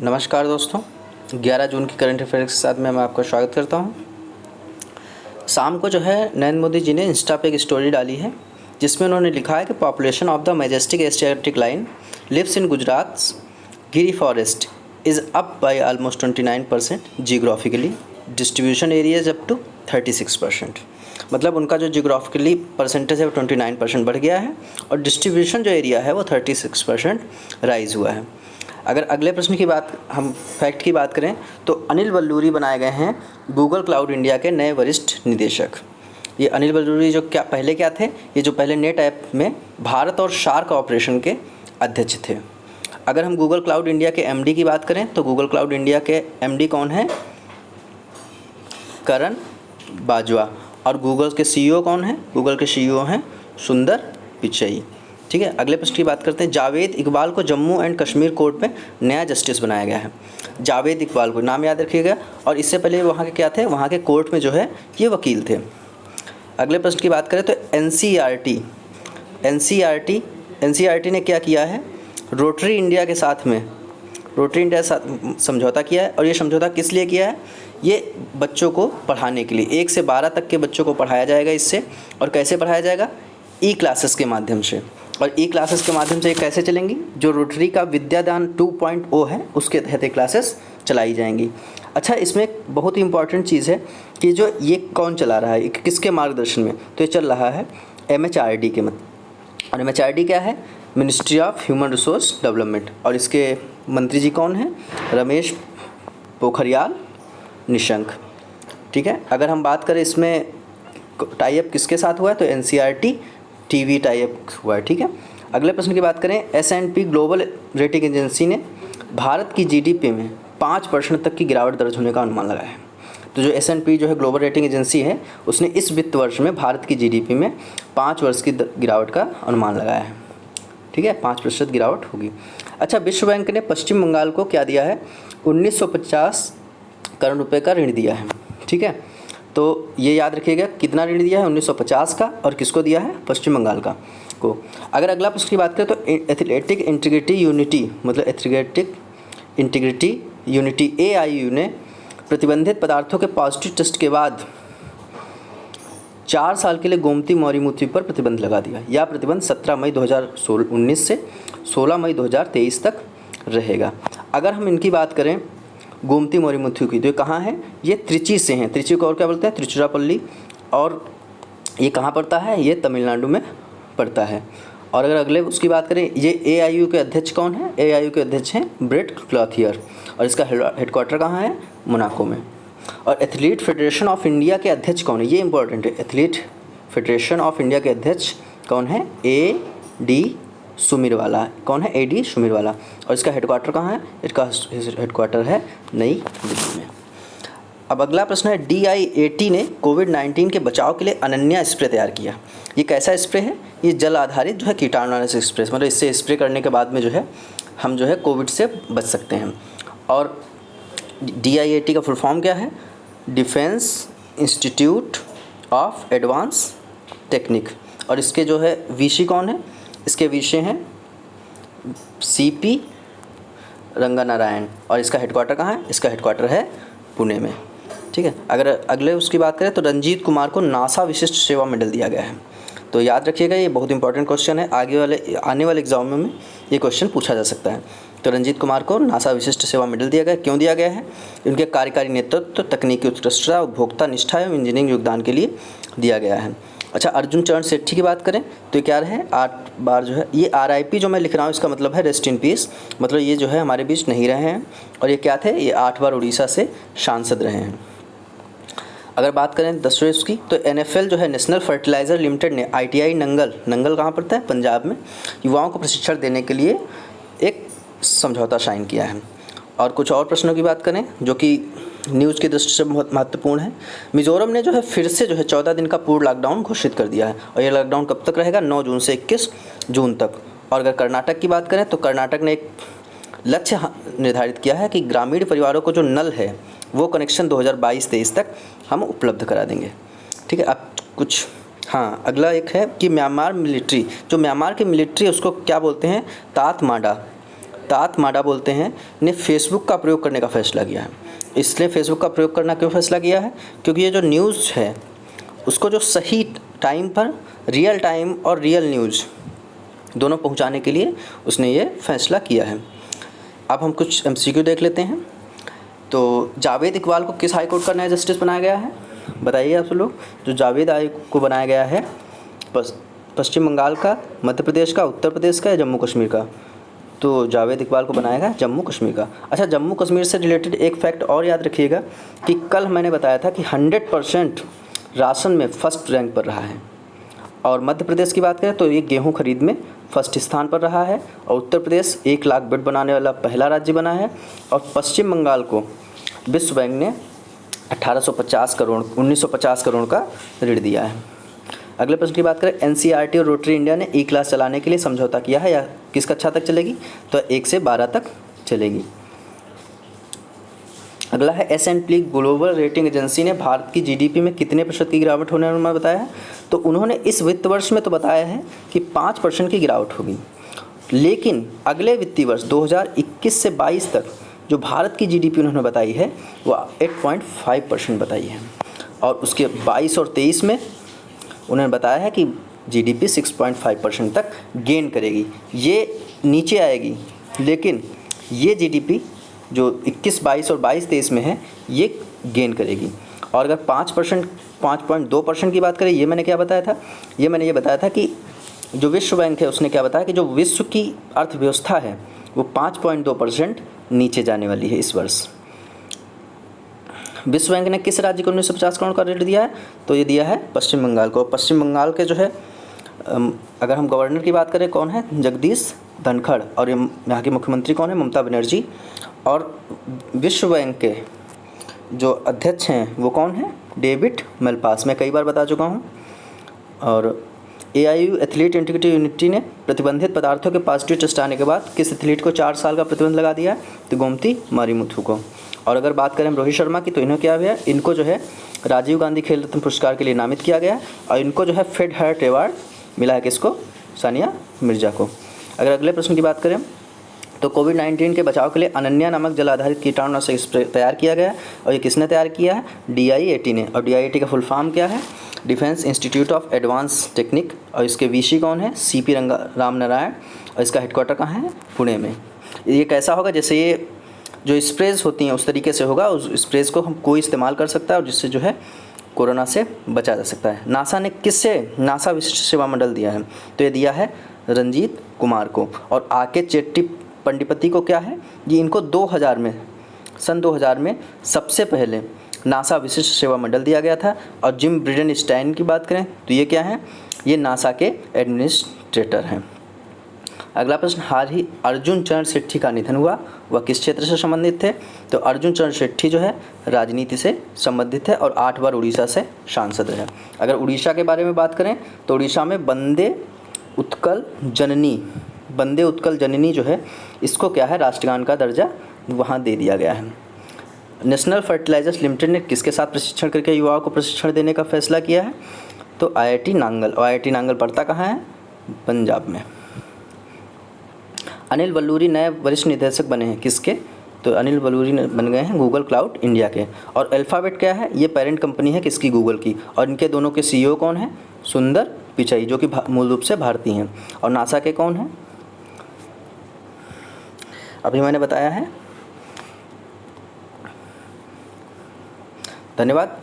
नमस्कार दोस्तों, 11 जून की करंट अफेयर्स के साथ मैं आपका स्वागत करता हूं। शाम को जो है नरेंद्र मोदी जी ने इंस्टा पे एक स्टोरी डाली है जिसमें उन्होंने लिखा है कि population of the majestic Asiatic lion lives in Gujarat Giri forest is up by almost 29% geographically, distribution area is up to 36%। मतलब उनका जो जियोग्राफिकली परसेंटेज है वो 29% बढ़ गया है और डिस्ट्रीब्यूशन जो एरिया है वो 36% राइज़ हुआ है। अगर अगले प्रश्न की बात, हम फैक्ट की बात करें तो अनिल बल्लूरी बनाए गए हैं गूगल क्लाउड इंडिया के नए वरिष्ठ निदेशक। ये अनिल बल्लूरी जो क्या थे, ये जो पहले नेट ऐप में भारत और शार्क ऑपरेशन के अध्यक्ष थे। अगर हम गूगल क्लाउड इंडिया के एमडी की बात करें तो गूगल क्लाउड इंडिया के एमडी कौन है? करण बाजवा। और गूगल के सीईओ कौन है? गूगल के सीईओ हैं सुंदर पिचई। ठीक है, अगले प्रश्न की बात करते हैं। जावेद इकबाल को जम्मू एंड कश्मीर कोर्ट में नया जस्टिस बनाया गया है। जावेद इकबाल को नाम याद रखिएगा, और इससे पहले वहाँ के क्या थे? वहाँ के कोर्ट में जो है ये वकील थे। अगले प्रश्न की बात करें तो एनसीईआरटी ने क्या किया है? रोटरी इंडिया के साथ समझौता किया है। और ये समझौता किस लिए किया है? ये बच्चों को पढ़ाने के लिए, 1 से 12 तक के बच्चों को पढ़ाया जाएगा इससे। और कैसे पढ़ाया जाएगा? ई क्लासेस के माध्यम से। और ई क्लासेस के माध्यम से ये कैसे चलेंगी? जो रोटरी का विद्यादान 2.0 है उसके तहत ये क्लासेस चलाई जाएंगी। अच्छा, इसमें एक बहुत ही इंपॉर्टेंट चीज़ है कि जो ये कौन चला रहा है, किसके मार्गदर्शन में? तो ये चल रहा है MHRD के और MHRD क्या है? Ministry of human resource development. और इसके मंत्री जी कौन हैं? रमेश पोखरियाल निशंक। ठीक है, अगर हम बात करें इसमें टाई अप किसके साथ हुआ है तो NCERT TV टाई अप हुआ है। ठीक है, अगले प्रश्न की बात करें। S&P ग्लोबल रेटिंग एजेंसी ने भारत की GDP में 5% तक की गिरावट दर्ज होने का अनुमान लगाया है। तो जो S&P जो है ग्लोबल रेटिंग एजेंसी है, उसने इस वित्त वर्ष में भारत की GDP में 5% की गिरावट का अनुमान लगाया है। ठीक है, 5% गिरावट होगी। अच्छा, विश्व बैंक ने पश्चिम बंगाल को क्या दिया है? 1950 करोड़ रुपये का ऋण दिया है। ठीक है, तो ये याद रखिएगा कितना ऋण दिया है? 1950 का। और किसको दिया है? पश्चिम बंगाल का को। अगर अगला प्रश्न की बात करें तो एथलेटिक इंटीग्रिटी यूनिटी AIU ने प्रतिबंधित पदार्थों के पॉजिटिव टेस्ट के बाद 4 साल के लिए गोमती मौर्य मूर्ति पर प्रतिबंध लगा दिया। यह प्रतिबंध 17 मई 2019 से 16 मई 2023 तक रहेगा। अगर हम इनकी बात करें गोमती मौर्य मूर्ति की, तो ये कहाँ है? ये त्रिची से हैं। त्रिची को और क्या बोलते हैं? त्रिचुरापल्ली। और ये कहाँ पड़ता है? ये तमिलनाडु में पड़ता है। और अगर अगले उसकी बात करें, ये AIU के अध्यक्ष कौन है? AIU के अध्यक्ष हैं ब्रेट क्लॉथियर। और इसका हेडक्वार्टर कहाँ है? मोनाको में। और एथलीट फेडरेशन ऑफ इंडिया के अध्यक्ष कौन है? ये इंपॉर्टेंट है। एथलीट फेडरेशन ऑफ इंडिया के अध्यक्ष कौन है? AD सुमीरवाला। कौन है? AD सुमीरवाला। और इसका हेडक्वार्टर कहाँ है? इसका हेडक्वार्टर है नई दिल्ली में। अब अगला प्रश्न है, DIAT ने कोविड-19 के बचाव के लिए अनन्या स्प्रे तैयार किया। ये कैसा स्प्रे है? ये जल आधारित जो है कीटाणुनाशक स्प्रे, मतलब इससे स्प्रे करने के बाद में जो है हम जो है कोविड से बच सकते हैं। और DIAT का फुल फॉर्म क्या है? Defence institute of advance technique. और इसके जो है VC कौन है? इसके विषय हैं CP रंगानारायण। और इसका हेडक्वार्टर कहाँ है? इसका हेडक्वार्टर है पुणे में। ठीक है, अगर अगले उसकी बात करें तो रंजीत कुमार को नासा विशिष्ट सेवा मेडल दिया गया है। तो याद रखिएगा, ये बहुत इंपॉर्टेंट क्वेश्चन है। आने वाले एग्जाम में ये क्वेश्चन पूछा जा सकता है। तो रंजीत कुमार को नासा विशिष्ट सेवा मेडल दिया गया। क्यों दिया गया है? उनके कार्यकारी नेतृत्व, तकनीकी उत्कृष्टता, उपभोक्ता निष्ठा एवं इंजीनियरिंग योगदान के लिए दिया गया है। अच्छा, अर्जुन चरण सेठी की बात करें तो ये क्या रहे? 8 बार जो है ये RIP जो मैं लिख रहा हूँ इसका मतलब है रेस्ट इन पीस, मतलब ये जो है हमारे बीच नहीं रहे हैं। और ये क्या थे? ये 8 बार उड़ीसा से सांसद रहे हैं। अगर बात करें 10वें उसकी तो NFL जो है नेशनल फर्टिलाइज़र लिमिटेड ने ITI नंगल कहाँ पड़ता है? पंजाब में, युवाओं को प्रशिक्षण देने के लिए एक समझौता साइन किया है। और कुछ और प्रश्नों की बात करें जो कि न्यूज़ की दृष्टि से बहुत महत्वपूर्ण है। मिज़ोरम ने जो है फिर से जो है 14 दिन का पूर्ण लॉकडाउन घोषित कर दिया है। और ये लॉकडाउन कब तक रहेगा? 9 जून से 21 जून तक। और अगर कर्नाटक की बात करें तो कर्नाटक ने एक लक्ष्य निर्धारित किया है कि ग्रामीण परिवारों को जो नल है वो कनेक्शन 2022-23 तक हम उपलब्ध करा देंगे। ठीक है, अब कुछ अगला एक है कि म्यांमार की मिलिट्री उसको क्या बोलते हैं? तात माडा बोलते हैं, ने फेसबुक का प्रयोग करने का फैसला किया है। इसलिए फेसबुक का प्रयोग करना क्यों फैसला किया है? क्योंकि ये जो न्यूज़ है उसको जो सही टाइम पर रियल टाइम और रियल न्यूज़ दोनों पहुंचाने के लिए उसने ये फैसला किया है। अब हम कुछ MCQ देख लेते हैं। तो जावेद इकबाल को किस हाई कोर्ट का नया जस्टिस बनाया गया है? बताइए आप लोग। जो जावेद आयोग को बनाया गया है पश्चिम बंगाल का, मध्य प्रदेश का, उत्तर प्रदेश का या जम्मू कश्मीर का? तो जावेद इकबाल को बनाया गया जम्मू कश्मीर का। अच्छा, जम्मू कश्मीर से रिलेटेड एक फैक्ट और याद रखिएगा कि कल मैंने बताया था कि 100% राशन में फर्स्ट रैंक पर रहा है। और मध्य प्रदेश की बात करें तो ये गेहूं खरीद में फर्स्ट स्थान पर रहा है। और उत्तर प्रदेश 1 लाख बेड बनाने वाला पहला राज्य बना है। और पश्चिम बंगाल को विश्व बैंक ने 1950 करोड़ का ऋण दिया है। अगले प्रश्न की बात करें, NCERT और रोटरी इंडिया ने E-क्लास चलाने के लिए समझौता किया है या किस कक्षा तक चलेगी? तो 1 से 12 तक चलेगी। अगला है S&P ग्लोबल रेटिंग एजेंसी ने भारत की GDP में कितने प्रतिशत की गिरावट होने वाला बताया है? तो उन्होंने इस वित्त वर्ष में तो बताया है कि 5% की गिरावट होगी, लेकिन अगले वित्तीय वर्ष 2021 से 22 तक जो भारत की GDP उन्होंने बताई है वो 8.5% बताई है। और उसके 22 और 23 में उन्होंने बताया है कि GDP 6.5% तक गेन करेगी। ये नीचे आएगी, लेकिन ये GDP जो 21-22 और 22-23 में है ये गेन करेगी। और अगर 5%, 5.2% की बात करें, ये मैंने क्या बताया था? ये मैंने ये बताया था कि जो विश्व बैंक है उसने क्या बताया कि जो विश्व की अर्थव्यवस्था है वो 5.2% नीचे जाने वाली है इस वर्ष। विश्व बैंक ने किस राज्य को 1950 करोड़ का ऋण दिया है? तो ये दिया है पश्चिम बंगाल को। पश्चिम बंगाल के जो है अगर हम गवर्नर की बात करें, कौन है? जगदीश धनखड़। और यहाँ के मुख्यमंत्री कौन है? ममता बनर्जी। और विश्व बैंक के जो अध्यक्ष हैं वो कौन है? David Malpass. मैं कई बार बता चुका हूँ। और AIU एथलीट इंटीग्रिटी यूनिटी ने प्रतिबंधित पदार्थों के पॉजिटिव टेस्ट आने के बाद किस एथलीट को 4 साल का प्रतिबंध लगा दिया है? तो गोमती मारीमुथु को। और अगर बात करें हम रोहित शर्मा की, तो इन्हें क्या हुआ? इनको जो है राजीव गांधी खेल रत्न पुरस्कार के लिए नामित किया गया है। और इनको जो है फेड हार्ट अवार्ड मिला है किसको? सानिया मिर्जा को। अगर अगले प्रश्न की बात करें तो कोविड-19 के बचाव के लिए अनन्या नामक जल आधारित कीटाणुनाशक स्प्रे तैयार किया गया है। और ये किसने तैयार किया है? DIAT ने। और DIAT का फुल फॉर्म क्या है? Defence institute of advance technique. और इसके VC कौन है? CP राम नारायण। और इसका हेडक्वार्टर कहाँ है? पुणे में। ये कैसा होगा? जैसे ये जो स्प्रेज होती हैं उस तरीके से होगा। उस स्प्रेज को हम कोई इस्तेमाल कर सकता है और जिससे जो है कोरोना से बचा जा सकता है। नासा ने किससे नासा विशिष्ट सेवा मंडल दिया है? तो ये दिया है रंजीत कुमार को। और आके चेट्टी पंडिपति को क्या है? ये इनको 2000 में, सन 2000 में सबसे पहले नासा विशिष्ट सेवा मंडल दिया गया था। और जिम ब्रिडेनस्टाइन की बात करें तो ये क्या है? ये नासा के एडमिनिस्ट्रेटर हैं। अगला प्रश्न, हाल ही अर्जुन चरण शेट्टी का निधन हुआ, वह किस क्षेत्र से संबंधित थे? तो अर्जुन चरण शेट्टी जो है राजनीति से संबंधित है और 8 बार उड़ीसा से सांसद रहे। अगर उड़ीसा के बारे में बात करें तो उड़ीसा में वंदे उत्कल जननी जो है इसको क्या है? राष्ट्रगान का दर्जा वहाँ दे दिया गया है। नेशनल फर्टिलाइजर्स लिमिटेड ने किसके साथ प्रशिक्षण करके युवाओं को प्रशिक्षण देने का फैसला किया है? तो IIT नांगल। और IIT नांगल पड़ता कहाँ है? पंजाब में। अनिल बलूरी नए वरिष्ठ निदेशक बने हैं किसके? तो अनिल बलूरी बन गए हैं गूगल क्लाउड इंडिया के। और अल्फ़ाबेट क्या है? ये पेरेंट कंपनी है किसकी? गूगल की। और इनके दोनों के CEO कौन है? सुंदर पिचाई, जो कि मूल रूप से भारतीय हैं। और नासा के कौन हैं? अभी मैंने बताया है। धन्यवाद।